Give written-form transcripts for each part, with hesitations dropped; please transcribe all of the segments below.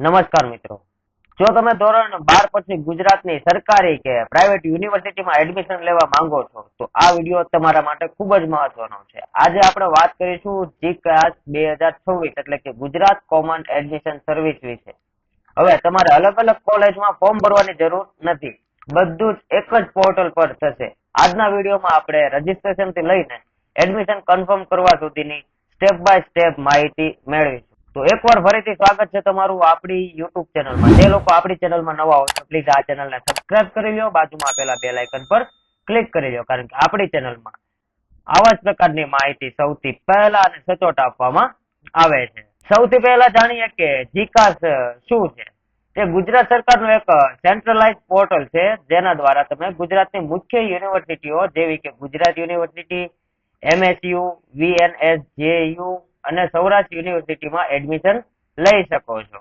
નમસ્કાર મિત્રો, જો તમે ધોરણ 12 પછી ગુજરાતની સરકારી કે પ્રાઇવેટ યુનિવર્સિટીમાં એડમિશન લેવા માંગો છો તો આ વિડીયો તમારા માટે ખૂબ જ મહત્વનો છે. આજે આપણે વાત કરીશું જીકાસ 2026 એટલે કે ગુજરાત કોમન એડમિશન સર્વિસ વિશે. હવે તમારે અલગ અલગ કોલેજમાં ફોર્મ ભરવાની જરૂર નથી, બધું જ એક જ પોર્ટલ પર થશે. આજના વિડીયોમાં આપણે રજીસ્ટ્રેશન થી લઈને એડમિશન કન્ફર્મ કરવા સુધીની સ્ટેપ બાય સ્ટેપ માહિતી મેળવીશું. તો એકવાર ફરીથી સ્વાગત છે તમારું આપણી યુટ્યુબ ચેનલમાં. જે લોકો આપણી ચેનલમાં નવા હોય તો પ્લીઝ આ ચેનલને સબસ્ક્રાઇબ કરી લો, બાજુમાં આપેલા બેલ આઇકન પર ક્લિક કરી લો, કારણ કે આપણી ચેનલમાં આવા જ પ્રકારની માહિતી સૌથી પહેલા અને સચોટ આપવામાં આવે છે. સૌથી પહેલા જાણીએ કે જીકાસ શું છે. તે ગુજરાત સરકારનું એક સેન્ટ્રલાઇઝ પોર્ટલ છે, જેના દ્વારા તમે ગુજરાતની મુખ્ય યુનિવર્સિટીઓ જેવી કે Gujarat university, MSU, VNS, JU અને સૌરાષ્ટ્ર યુનિવર્સિટીમાં એડમિશન લઈ શકો છો.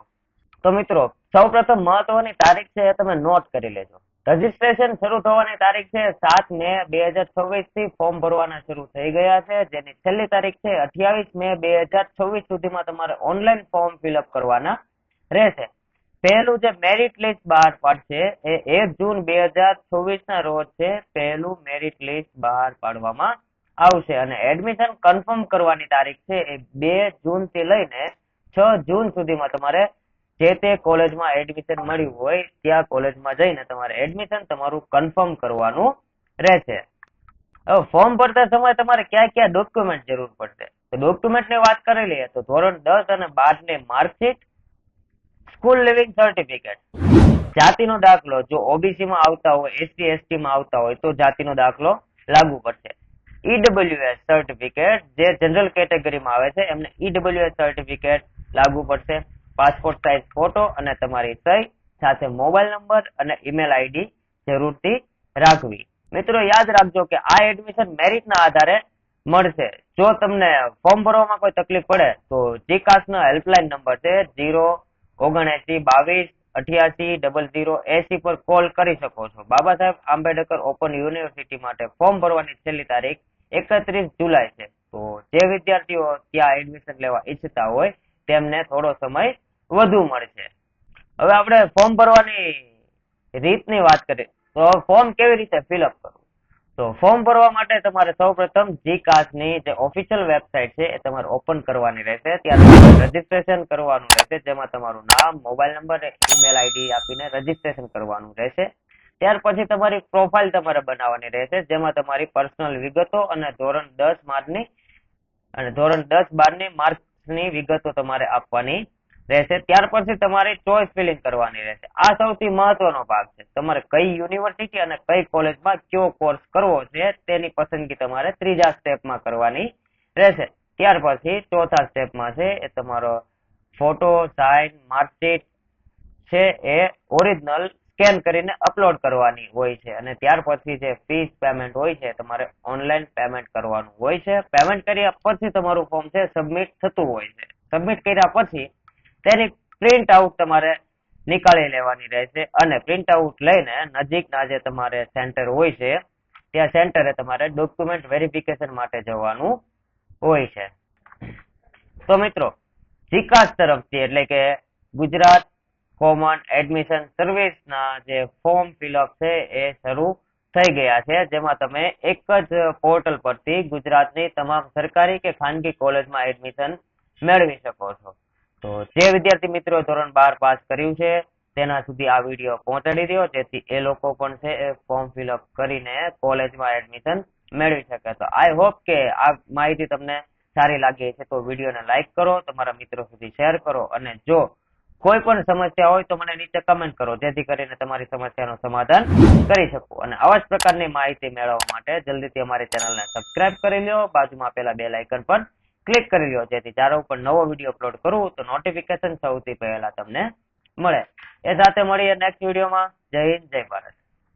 તો મિત્રો, સૌપ્રથમ મહત્વની તારીખ છે એ તમે નોટ કરી લેજો. રજીસ્ટ્રેશન શરૂ થવાની તારીખ છે 7 મે 2026 થી ફોર્મ ભરવાના શરૂ થઈ ગયા છે, જેની છેલ્લી તારીખ છે 28 મે 2026 સુધીમાં તમારે ઓનલાઈન ફોર્મ ફિલઅપ કરવાના રહેશે. પહેલું જે મેરિટ લિસ્ટ બહાર પાડશે એ 1 જૂન 2026 ના રોજ છે પહેલું મેરિટ લિસ્ટ બહાર પાડવામાં આવશે અને એડમિશન કન્ફર્મ કરવાની તારીખ છે એ 2 જૂન થી લઈને 6 જૂન સુધીમાં તમારે જે તે કોલેજમાં એડમિશન મળ્યું હોય ત્યાં કોલેજમાં જઈને તમારે એડમિશન તમારું કન્ફર્મ કરવાનું રહેશે. હવે ફોર્મ ભરતા સમયે તમારે કયા કયા ડોક્યુમેન્ટ જરૂર પડશે તો ડોક્યુમેન્ટની વાત કરી લઈએ તો ધોરણ 10 અને 12 ની માર્કશીટ, સ્કૂલ લિવિંગ સર્ટિફિકેટ, જાતિનો દાખલો, જો ઓબીસી માં આવતા હોય, એસસી એસટી માં આવતા હોય તો જાતિનો દાખલો લાગુ પડશે. EWS સર્ટિફિકેટ, જે જનરલ કેટેગરીમાં આવે છે એમને EWS સર્ટિફિકેટ લાગુ પડશે. પાસપોર્ટ સાઇઝ ફોટો અને તમારી સહી સાથે મોબાઈલ નંબર અને ઈમેલ આઈડી જરૂરથી રાખવી. મિત્રો યાદ રાખજો કે આ એડમિશન મેરિટના આધારે મળશે. જો તમને ફોર્મ ભરવામાં કોઈ તકલીફ પડે તો જીકાસનો હેલ્પલાઇન નંબર છે 07922880080 પર કોલ કરી શકો છો. બાબા સાહેબ આંબેડકર ઓપન યુનિવર્સિટી માટે ફોર્મ ભરવાની છેલ્લી તારીખ 31 જુલાઈ છે. તો જે વિદ્યાર્થીઓ ત્યાં એડમિશન લેવા ઈચ્છતા હોય તેમને થોડો સમય વધુ મળશે. હવે આપણે ફોર્મ ભરવાની રીતની વાત કરીએ તો ફોર્મ કેવી રીતે ફિલઅપ કરવું. તો ફોર્મ ભરવા માટે તમારે સૌપ્રથમ જીકાસની જે ઓફિશિયલ વેબસાઇટ છે એ તમારે ઓપન કરવાની રહેશે. ત્યાં રજીસ્ટ્રેશન કરવાનું રહેશે, જેમાં તમારું નામ, મોબાઈલ નંબર, ઈમેલ આઈડી આપીને રજીસ્ટ્રેશન કરવાનું રહેશે. ત્યાર પછી તમારી પ્રોફાઇલ તમારે બનાવવાની રહેશે, જેમાં તમારી પર્સનલ વિગતો અને ધોરણ 10 માર્કની અને ધોરણ 10 12ની માર્ક્સની વિગતો તમારે આપવાની રહેશે. ત્યાર પછી તમારે ચોઇસ ફિલિંગ કરવાની રહેશે. આ સૌથી મહત્વનો ભાગ છે. તમારે કઈ યુનિવર્સિટી અને કઈ કોલેજમાં કયો કોર્સ કરવો છે તેની પસંદગી તમારે ત્રીજા સ્ટેપમાં કરવાની રહેશે. ત્યાર પછી ચોથા સ્ટેપમાં છે એ તમારો ફોટો, સાઇન, માર્કશીટ છે એ ઓરિજિનલ સ્કેન કરીને અપલોડ કરવાની હોય છે અને ત્યાર પછી જે ફીસ પેમેન્ટ હોય છે તમારે ઓનલાઈન પેમેન્ટ કરવાનું હોય છે. પેમેન્ટ કર્યા પછી તમારું ફોર્મ છે સબમિટ થતું હોય છે. સબમિટ કર્યા પછી તેની પ્રિન્ટ આઉટ તમારે નીકાળી લેવાની રહેશે અને પ્રિન્ટ આઉટ લઈને નજીકના જે તમારે સેન્ટર હોય છે ત્યાં સેન્ટરે તમારે ડોક્યુમેન્ટ વેરિફિકેશન માટે જવાનું હોય છે. તો મિત્રો, જીકાસ તરફથી એટલે કે ગુજરાત કોમન એડમિશન સર્વિસના જે ફોર્મ ફિલઅપ છે એ શરૂ થઈ ગયા છે, જેમાં તમે એક જ પોર્ટલ પરથી ગુજરાતની તમામ સરકારી કે ખાનગી કોલેજમાં એડમિશન મેળવી શકો છો. તો જે વિદ્યાર્થી મિત્રો ધોરણ 12 પાસ કર્યું છે તેના સુધી આ વિડીયો પહોંચાડી દો, જેથી એ લોકો પણ છે એ ફોર્મ ફિલઅપ કરીને કોલેજમાં એડમિશન મેળવી શકે. તો આઈ હોપ કે આ માહિતી તમને સારી લાગી છે તો વિડીયોને લાઈક કરો, તમારા મિત્રો સુધી શેર કરો અને જો કોઈ પણ સમસ્યા હોય તો મને નીચે કમેન્ટ કરો, જેથી કરીને તમારી સમસ્યાનું સમાધાન કરી શકું. અને આવા જ પ્રકારની માહિતી મેળવવા માટે જલ્દીથી અમારી ચેનલને સબસ્ક્રાઇબ કરી લો, બાજુમાં આપેલા બેલ આઇકન પર ક્લિક કરી લો, જેથી જ્યારે હું પણ નવો વિડીયો અપલોડ કરું તો નોટિફિકેશન સૌથી પહેલા તમને મળે. એ સાથે મળીએ નેક્સ્ટ વિડીયોમાં. જય હિન્દ, જય ભારત.